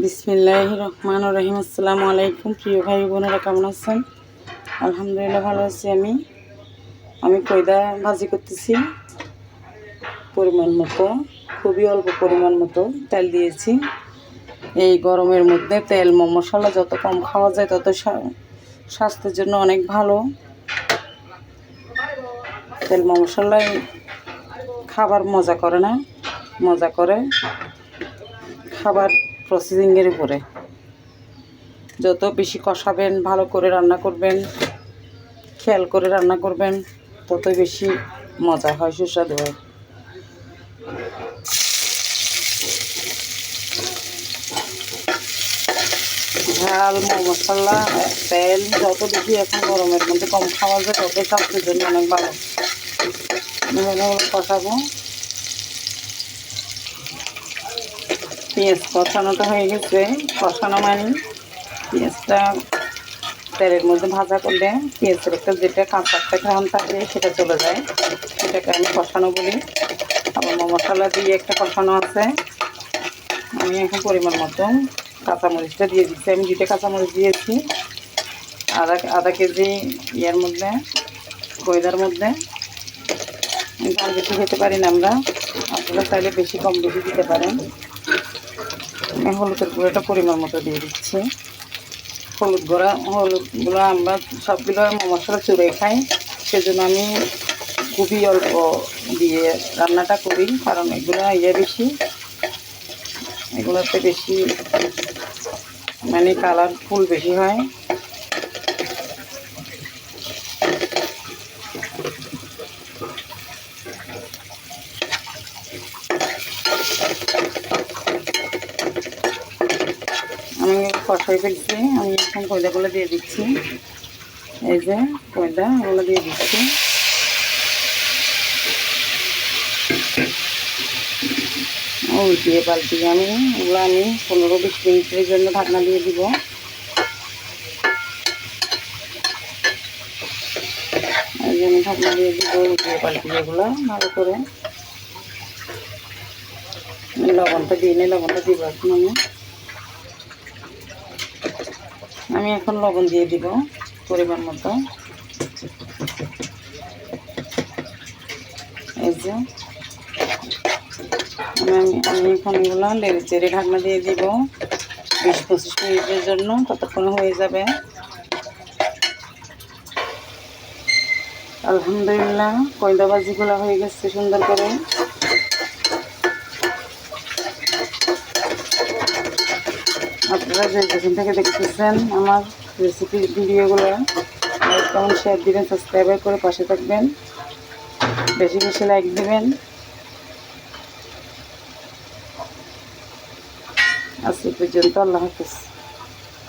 বিসমিল্লাহির রহমানির রহিম। আসসালামু আলাইকুম প্রিয় ভাই বোনেরা, কেমন আছেন? আলহামদুলিল্লাহ ভালো আছি। আমি কয়দা ভাজি করতেছি। পরিমাণ মতো, খুবই অল্প পরিমাণ মতো তেল দিয়েছি। এই গরমের মধ্যে তেল মশলা যত কম খাওয়া যায় তত স্বাস্থ্যের জন্য অনেক ভালো। তেল মশলায় খাবার মজা করে না, মজা করে খাবার প্রসেসিংয়ের উপরে। যত বেশি কষাবেন, ভালো করে রান্না করবেন, খেয়াল করে রান্না করবেন, ততই বেশি মজা হয়, সুস্বাদু হয়। ঝাল মশলা তেল যত বেশি এখন গরমের মধ্যে কম খাওয়া যায় তত স্বাস্থ্যের জন্য অনেক ভালো। কষাবো। পেঁয়াজ কষানোটা হয়ে গেছে। কষানো মানে পেঁয়াজটা তেলের মধ্যে ভাজা করলে পেঁয়াজের একটা যেটা কাঁচা একটা ঘ্রাণ থাকে সেটা চলে যায়, সেটাকে আমি কষানো বলি। আবার মশলা দিয়ে একটা কষানো আছে। আমি এখন পরিমাণ মতো কাঁচামরিচটা দিয়ে দিচ্ছি। আমি 2টা কাঁচামরিচ দিয়েছি আধা কেজি ইয়ের মধ্যে, কয়দার মধ্যে। ঝাল বেশি খেতে পারি না আমরা, আপনারা চাইলে বেশি কম বেশি দিতে পারেন। আমি হলুদের গুঁড়োটা পরিমাণ মতো দিয়ে দিচ্ছি। হলুদগুলো আমরা সবগুলো মশলা চুড়ে খাই, সেজন্য আমি খুবই অল্প দিয়ে রান্নাটা করি, কারণ এগুলো বেশি, এগুলোতে বেশি মানে কালারফুল বেশি হয়। আমি কষাই ফেলছি। আমি এখন কয়দাগুলো দিয়ে দিচ্ছি। এই যে কয়দা, এগুলো দিয়ে দিচ্ছি। উল্টিয়ে পাল্টিয়ে এগুলো 15-20 মিনিটের জন্য ঢাকনা দিয়ে দিব। এই জন্য ঢাকনা দিয়ে দিব, উল্টিয়ে পাল্টিয়ে এগুলো ভালো করে। লবণটা দিয়ে নিই, লবণটা দিব এখন আমি এখন লবণ দিয়ে দিব পরিমাণ মতো। এই যে আমি এখন এগুলো লেড়ে চেড়ে ঢাকনা দিয়ে দিব 20-25 মিনিটের জন্য, ততক্ষণ হয়ে যাবে। আলহামদুলিল্লাহ কয়দা ভাজিগুলো হয়ে গেছে সুন্দর করে। আপনারা যে যেখান থেকে দেখতেছেন আমার রেসিপি ভিডিওগুলো, লাইক কমেন্ট শেয়ার দিবেন, সাবস্ক্রাইব করে পাশে থাকবেন, বেশি বেশি লাইক দিবেন। আজ পর্যন্ত, আল্লাহ হাফেজ।